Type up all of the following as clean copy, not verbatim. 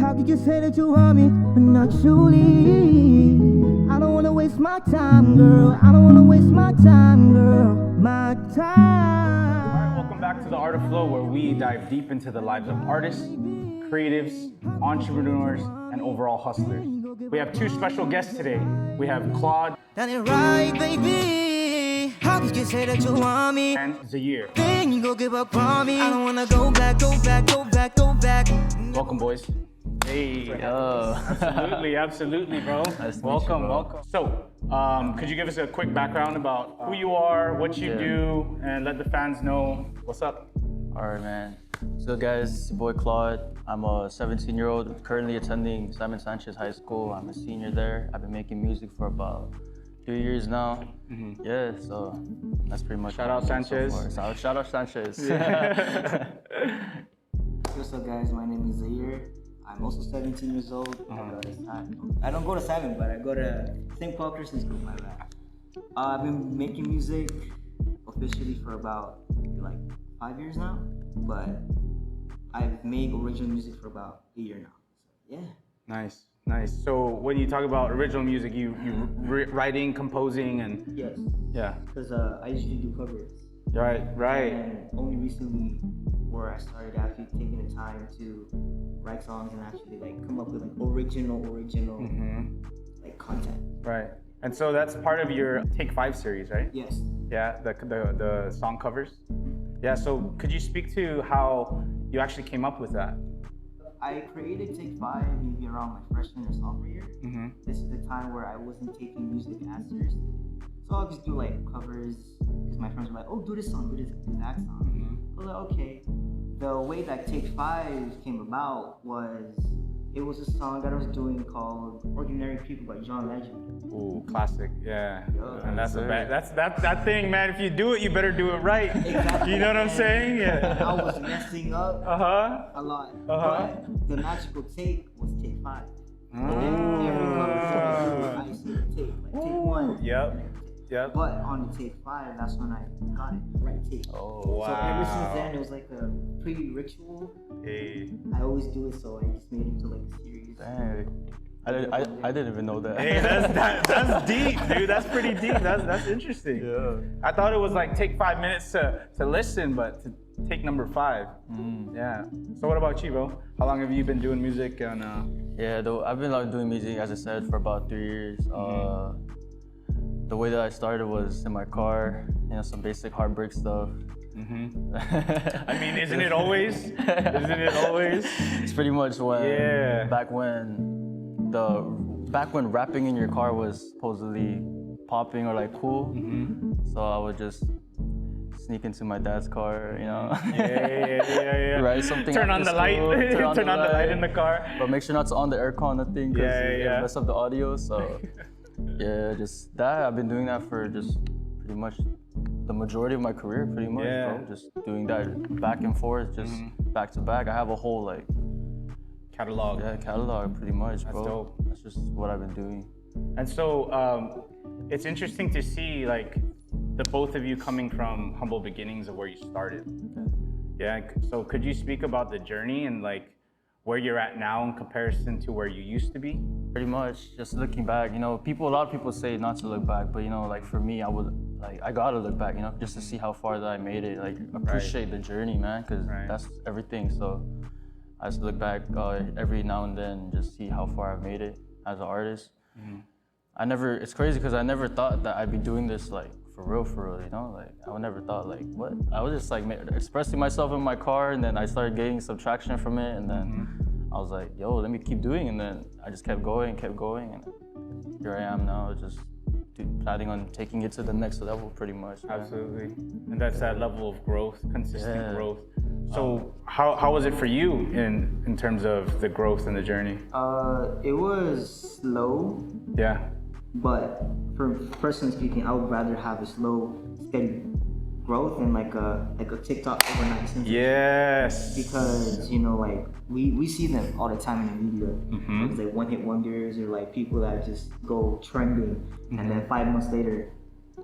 How could you say that you want me, but not truly? I don't wanna waste my time, girl. I don't wanna waste my time, girl. My time. All right, welcome back to The Art of Flow, where we dive deep into the lives of artists, creatives, entrepreneurs, and overall hustlers. We have two special guests today. We have Claude That ain't right, baby. How could you say that you want me? and Xahier. Then you go give up on me. I don't wanna go back, go back, go back, go back. Welcome, boys. Hey, absolutely, bro. Nice to meet you, welcome, bro. welcome. So, could you give us a quick background about who you are, what you do, and let the fans know what's up? All right, man. So guys, it's your boy Claude. I'm a 17-year-old currently attending Simon Sanchez High School. I'm a senior there. I've been making music for about 3 years now. Yeah, so that's pretty much Shout out Sanchez. So shout out Sanchez. What's up, guys? My name is Xahier. I'm also 17 years old. I don't go to Simon, but I go to St. Paul Christian School, my bad. I've been making music officially for about like 5 years now, but I've made original music for about a year now. So, yeah. Nice, nice. So when you talk about original music, you writing, composing, and Yes. yeah. Because I usually do covers. Right. And only recently where I started actually taking the time to write songs and actually like come up with like original like content. Right. And so that's part of your Take 5 series, right? Yes. Yeah, the song covers. Yeah, so could you speak to how you actually came up with that? I created Take 5 maybe around my freshman or sophomore year. This is the time where I wasn't taking music as seriously. So I'll just do like covers because my friends were like, oh, do this song, do that song. I was like, okay. The way that Take 5 came about was, it was a song that I was doing called Ordinary People by John Legend. Ooh, classic, yeah. And that's Yes, that thing, man. If you do it, you better do it right. Exactly. You know what I'm saying? Yeah. I was messing up a lot. But the magical take was Take 5. Every cover song, I see the take, like take 1. Yep. But on the Take 5, that's when I got it, the right take. Oh, So wow. ever since then, it was like a pre-ritual. Hey. I always do it, so I just made it into like a series. Dang. I didn't even know that. Hey, that's deep, dude. That's pretty deep. That's interesting. Yeah. I thought it was like take 5 minutes to listen, but to take number 5. Yeah. So what about you, bro? How long have you been doing music? And Yeah, though I've been like doing music, as I said, for about 3 years. The way that I started was in my car, some basic heartbreak stuff. I mean, isn't it always? Isn't it always? It's pretty much when back when rapping in your car was supposedly popping or like cool. So I would just sneak into my dad's car, Yeah. write something. Turn on after the light. school, Turn on the light in the car. But make sure not to on the aircon or thing, because Yeah. it mess up the audio. So yeah, just that. I've been doing that for just pretty much the majority of my career, pretty much, bro. Just doing that back and forth, just back to back. I have a whole like Catalog. catalog, pretty much, bro. That's dope. That's just what I've been doing. And so it's interesting to see like the both of you coming from humble beginnings of where you started. Yeah. So could you speak about the journey and like where you're at now in comparison to where you used to be? Pretty much, just looking back, a lot of people say not to look back, but like for me, I gotta look back, just to see how far that I made it, like appreciate the journey, man, because that's everything. So I just look back every now and then and just see how far I've made it as an artist. It's crazy because I never thought that I'd be doing this like for real, like I never thought like what? I was just like expressing myself in my car, and then I started getting some traction from it, and then I was like, yo, let me keep doing, and then I just kept going, and here I am now, just planning on taking it to the next level, pretty much. Man. Absolutely. And that's that level of growth, consistent growth. So how was it for you in terms of the growth and the journey? It was slow. Yeah. But for personally speaking, I would rather have a slow, steady growth than like a TikTok overnight sensation. Yes. Because like we see them all the time in the media. It's like one-hit wonders or like people that just go trending, and then 5 months later,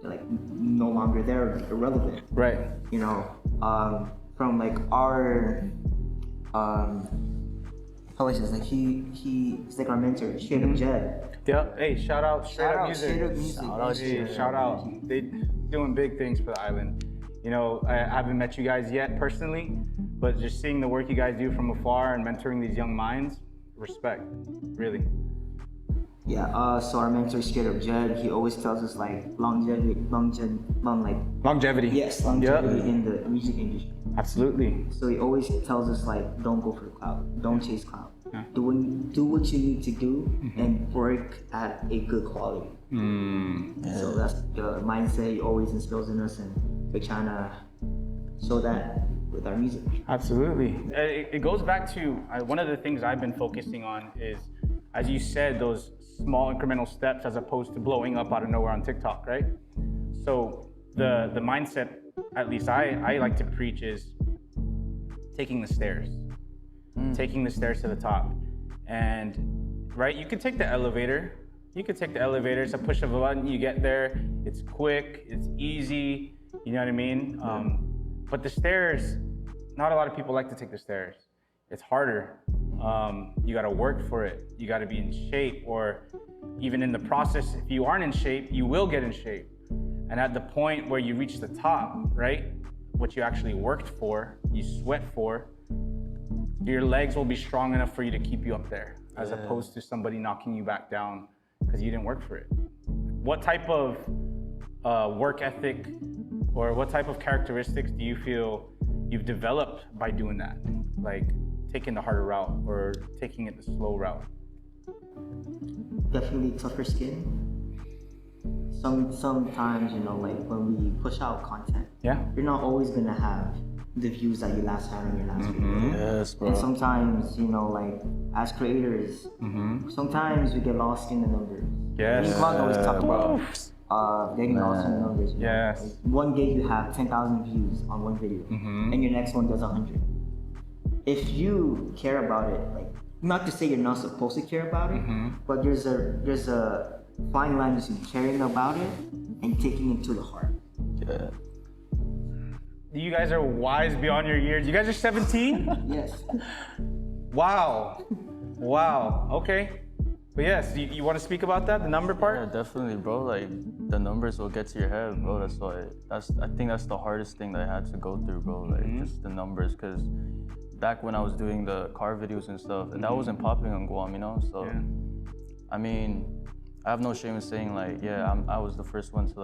they're like no longer there, like irrelevant. Right. From like our how is this? Like he's like our mentor, Straight Up Jed. Yeah. Hey, shout out Straight Up Music. Straight Up Music. Hey, shout out. They doing big things for the island. You know, I haven't met you guys yet personally, but just seeing the work you guys do from afar and mentoring these young minds, respect, really. Yeah, so our mentor, Straight Up Jed, he always tells us like longevity. Yes, longevity in the music industry. Absolutely. So he always tells us like, don't go for the clout, don't chase clout. Yeah. Do what you need to do and work at a good quality. So that's the mindset he always instills in us, and we're trying to show that with our music. Absolutely. It goes back to one of the things I've been focusing on is, as you said, those small incremental steps as opposed to blowing up out of nowhere on TikTok, right? So the mindset, at least I like to preach, is taking the stairs. Taking the stairs to the top. And right, you could take the elevator. It's a push of a button, you get there. It's quick, it's easy, you know what I mean? But the stairs, not a lot of people like to take the stairs. It's harder. You gotta work for it. You gotta be in shape, or even in the process, if you aren't in shape, you will get in shape. And at the point where you reach the top, right, what you actually worked for, you sweat for, your legs will be strong enough for you to keep you up there, as opposed to somebody knocking you back down because you didn't work for it. What type of work ethic or what type of characteristics do you feel you've developed by doing that? Like taking the harder route or taking it the slow route? Definitely tougher skin. Sometimes, you know, like when we push out content, you're not always gonna have the views that you last had on your last video. Yes, bro. And sometimes, you know, like as creators, sometimes we get lost in the numbers. Yes. Me and Claude always talk about getting lost in the numbers. You know? Yes. Like one day you have 10,000 views on one video, and your next one does 100. If you care about it, like, not to say you're not supposed to care about it, but there's a fine line between caring about it and taking it to the heart. Yeah. You guys are wise beyond your years. You guys are 17? Yes. Wow. Wow. Okay. But yes, you want to speak about that, the number part? Yeah, definitely, bro. Like the numbers will get to your head, bro. I think that's the hardest thing that I had to go through, bro. Like just the numbers, because back when I was doing the car videos and stuff, and that wasn't popping on Guam, you know. So, I mean, I have no shame in saying like, I was the first one to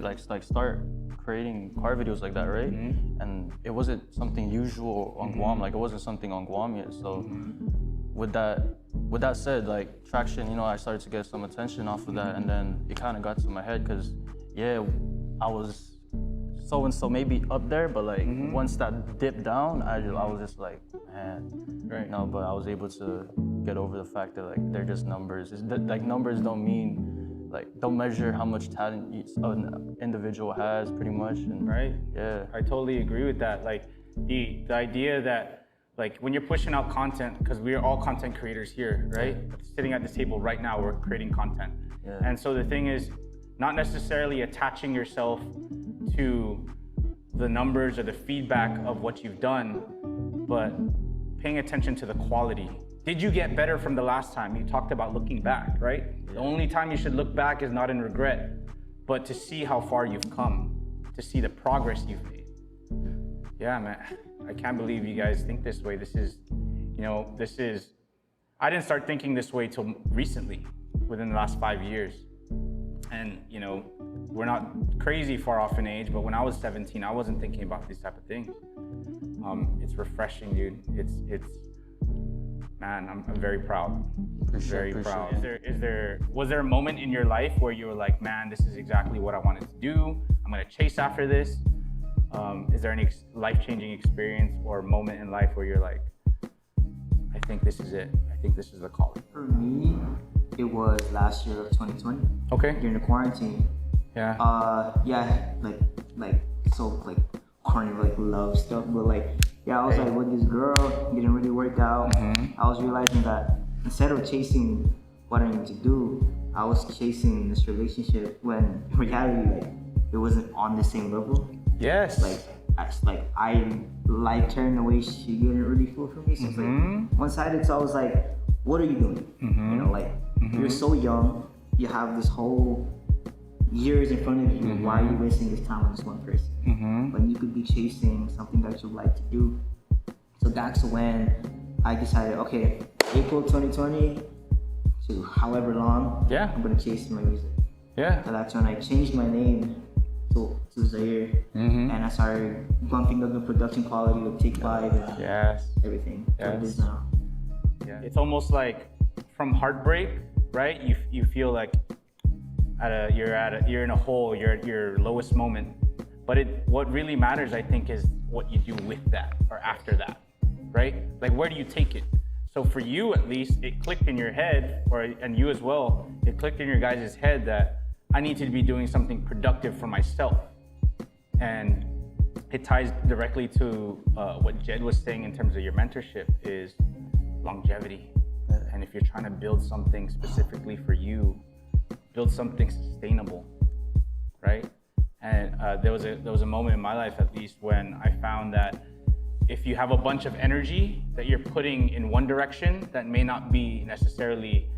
like start creating car videos like that, right? And it wasn't something usual on Guam. Like it wasn't something on Guam yet. So with that said, like traction, you know, I started to get some attention off of that, and then it kind of got to my head because I was so maybe up there, but like once that dipped down, I was just like, man, right? No, but I was able to get over the fact that like they're just numbers. Like numbers don't mean, like, don't measure how much talent an individual has, pretty much. And right? Yeah. I totally agree with that. Like the idea that, like, when you're pushing out content, because we're all content creators here, right? Sitting at this table right now, we're creating content. Yeah. And so the thing is, not necessarily attaching yourself to the numbers or the feedback of what you've done, but paying attention to the quality. Did you get better from the last time? You talked about looking back, right? Yeah. The only time you should look back is not in regret, but to see how far you've come, to see the progress you've made. Yeah, man, I can't believe you guys think this way. I didn't start thinking this way till recently, within the last 5 years. And, you know, we're not crazy far off in age, but when I was 17, I wasn't thinking about these type of things. It's refreshing, dude. Man, I'm very proud. Very proud. Was there a moment in your life where you were like, man, this is exactly what I wanted to do. I'm gonna chase after this. Is there any life-changing experience or moment in life where you're like, I think this is it. I think this is the calling. For me, it was last year of 2020. Okay. During the quarantine. Yeah. Like corny, like love stuff, but like, I was like with this girl, didn't really work out. I was realizing that instead of chasing what I need to do, I was chasing this relationship when in reality, like, it wasn't on the same level. Yes. Like I liked her in a way she didn't really feel for me. So it's like one-sided. So I was like, what are you doing? You know, like you're so young, you have this whole years in front of you. Why are you wasting this time on this one person? When you could be chasing something that you like to do. So that's when I decided, okay, April 2020 to however long, I'm gonna chase my music. So that's when I changed my name to Xahier, and I started bumping up the production quality with Take 5 and everything. So it is now. It's almost like from heartbreak, right? You feel like you're in a hole, you're at your lowest moment. But what really matters, I think, is what you do with that or after that, right? Like, where do you take it? So for you, at least, it clicked in your head, and you as well, it clicked in your guys' head that I need to be doing something productive for myself. And it ties directly to what Jed was saying in terms of your mentorship is longevity. And if you're trying to build something specifically for you, build something sustainable, right? And there was a moment in my life, at least, when I found that if you have a bunch of energy that you're putting in one direction that may not be necessarily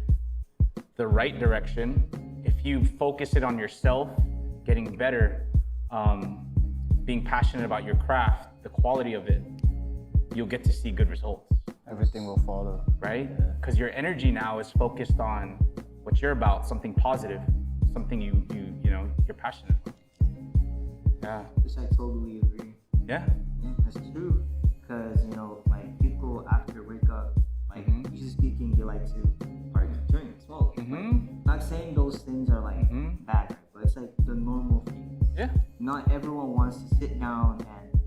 the right direction, if you focus it on yourself, getting better, being passionate about your craft, the quality of it, you'll get to see good results. Everything will follow. Right? Because your energy now is focused on what you're about, something positive, something you're passionate about. Which I totally agree. Yeah, that's true. Because, you know, like people after wake up, like usually speaking, they like to party, drink, smoke. Not saying those things are like bad, but it's like the normal things. Yeah. Not everyone wants to sit down and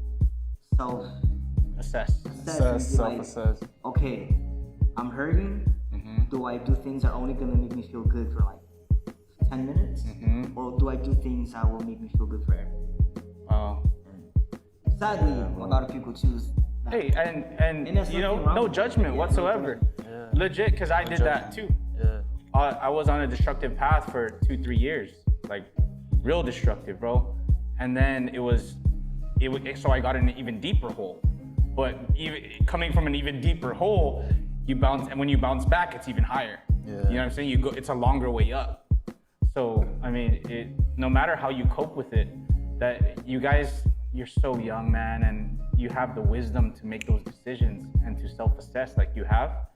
self-assess. Self-assess. Like, okay, I'm hurting. Do I do things that are only gonna make me feel good for like 10 minutes? Or do I do things that will make me feel good forever? Sadly, a lot of people choose that. Hey, and you know, no judgment whatsoever. Legit, because I did that too. I was on a destructive path for 2-3 years, like real destructive, bro. And then so I got in an even deeper hole. But even coming from an even deeper hole, you bounce, and when you bounce back, it's even higher. You know what I'm saying? It's a longer way up. So I mean, no matter how you cope with it, that you guys, you're so young, man, and you have the wisdom to make those decisions and to self-assess like you have.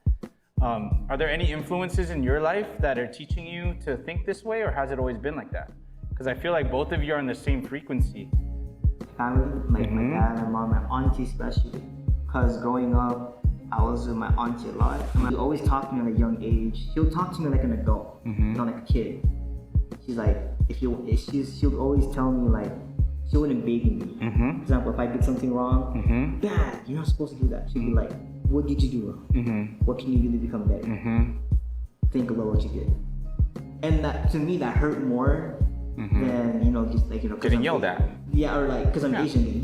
Are there any influences in your life that are teaching you to think this way, or has it always been like that? Because I feel like both of you are on the same frequency. Family, like my dad, my mom, my auntie especially. Because growing up, I was with my auntie a lot. She always talked to me at a young age. She'll talk to me like an adult, not like a kid. She's like, she'll always tell me like, she wouldn't baby me. For example, if I did something wrong, Dad, you're not supposed to do that. She'd be like, what did you do wrong? What can you do to become better? Think about what you did. And that, to me, that hurt more than, you know, just like, you know, getting yelled at. Yeah, or like, because I'm Asian,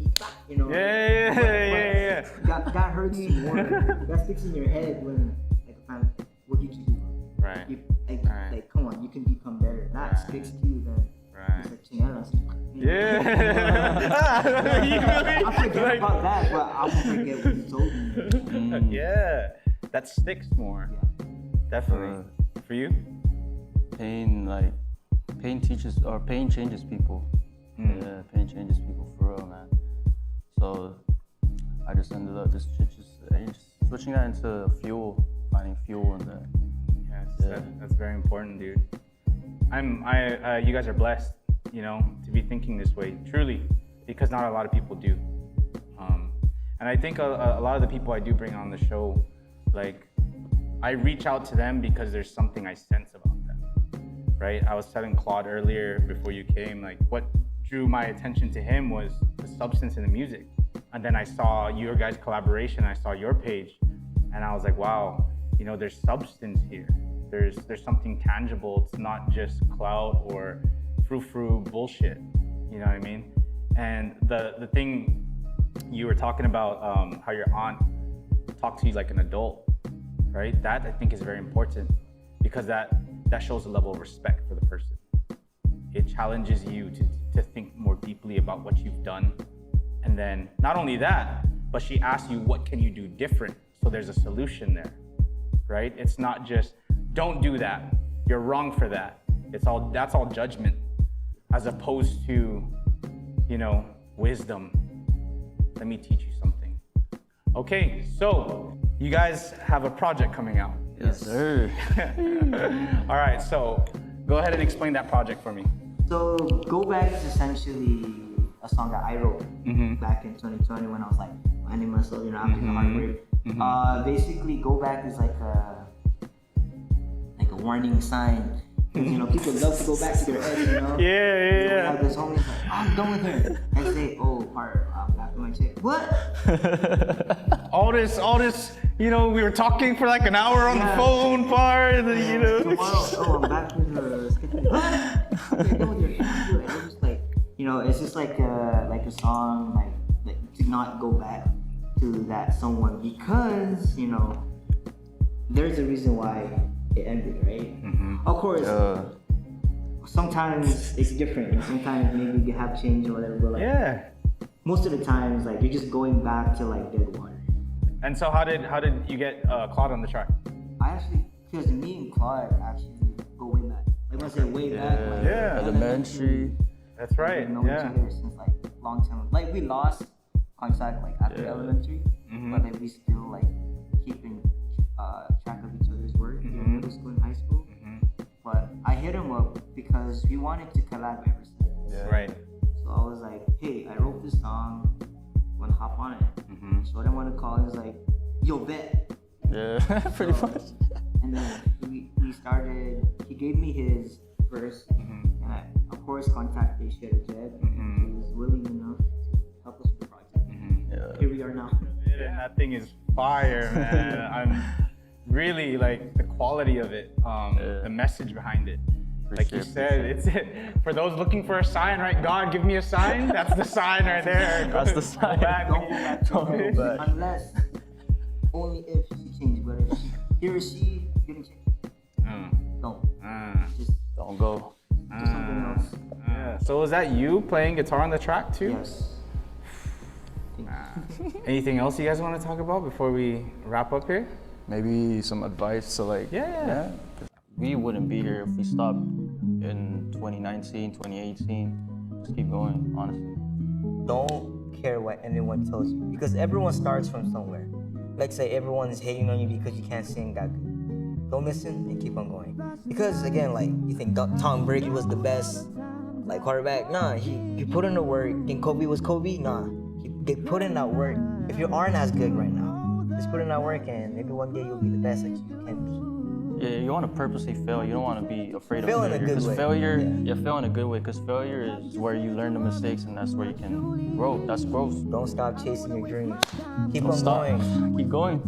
you know. Yeah. That hurts you more. That sticks in your head when, like, what did you do wrong? Right. Like, come on, you can become better. That sticks to you then. It's like, I forget about that, but I won't forget what you told me. That sticks more. Definitely. For you? Pain changes people. Yeah, pain changes people for real, man. So I just ended up just switching that into fuel, finding fuel in that. Yes, that's very important, dude. You guys are blessed, you know, to be thinking this way, truly, because not a lot of people do. And I think a lot of the people I do bring on the show, like, I reach out to them because there's something I sense about them, right? I was telling Claude earlier before you came, like, what drew my attention to him was the substance in the music. And then I saw your guys' collaboration, I saw your page, and I was like, wow, you know, there's substance here. There's something tangible. It's not just clout or frou-frou bullshit, you know what I mean? And the thing you were talking about, how your aunt talked to you like an adult, right? That I think is very important, because that shows a level of respect for the person. It challenges you to think more deeply about what you've done And then not only that, but she asks you, what can you do different? So there's a solution there, right? It's not just, don't do that. You're wrong for that. That's all judgment, as opposed to, wisdom. Let me teach you something. Okay, so you guys have a project coming out. Yes, sir. All right, so go ahead and explain that project for me. So Go Back is essentially a song that I wrote back in 2020 when I was like finding myself, after the heartbreak. Basically, Go Back is like a warning sign. People love to go back to their ex, Yeah. Have this homie like, I'm done with her. And say, oh, part, I'm back with my chick. What? all this, we were talking for like an hour on the phone part, Tomorrow, oh, I'm back with her. What? Okay, no, you're just like, it's just like a song, like to not go back to that someone because, there's a reason why it ended, right? Of course, sometimes it's different. Sometimes maybe you have changed or whatever, but like most of the times, like you're just going back to like dead water. And so how did you get Claude on the track? Because me and Claude actually go way back. Like when I say way back, like elementary. That's right. We've known each other since like long time. Like we lost contact like after elementary, but then we still like keeping track of each other's work in middle school and high school. But I hit him up because we wanted to collab ever since. Yeah. Right. So I was like, hey, I wrote this song, wanna hop on it? So I didn't want to call. He was like, yo, bet. Yeah, pretty much. And then we started. He gave me his verse, and I of course contacted Xahier Clawwwd. He was willing enough to help us with the project. Here we are now. Yeah, that thing is fire, man. I'm really like the quality of it, the message behind it. Like you said, it's for those looking for a sign, right? God, give me a sign. That's the sign right there. That's the sign. Don't go back. Unless, only if she changed. But if he or she didn't change, don't. Just don't go. Do something else. Yeah. So was that you playing guitar on the track too? Yes. Anything else you guys want to talk about before we wrap up here? Maybe some advice to like, we wouldn't be here if we stopped in 2019, 2018. Just keep going, honestly. Don't care what anyone tells you because everyone starts from somewhere. Like say everyone's hating on you because you can't sing that good. Don't listen and keep on going. Because again, like you think Tom Brady was the best like quarterback. Nah, he put in the work. Think Kobe was Kobe? Nah, he put in that work. If you aren't as good right now, just put in that work and maybe one day you'll be the best that you can be. Yeah, you want to purposely fail. You don't want to be afraid Fail of in a failure. good Because way. failure, fail in a good way. Because failure is where you learn the mistakes, and that's where you can grow. That's growth. Don't stop chasing your dreams. Keep Don't on stop. going. Keep going.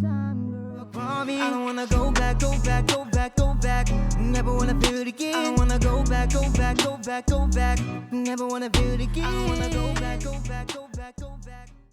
I don't wanna go back, go back, go back, go back. Never wanna feel it again. I don't wanna go back, go back, go back, go back. Never wanna feel it again. I don't wanna go back, go back, go back, go back.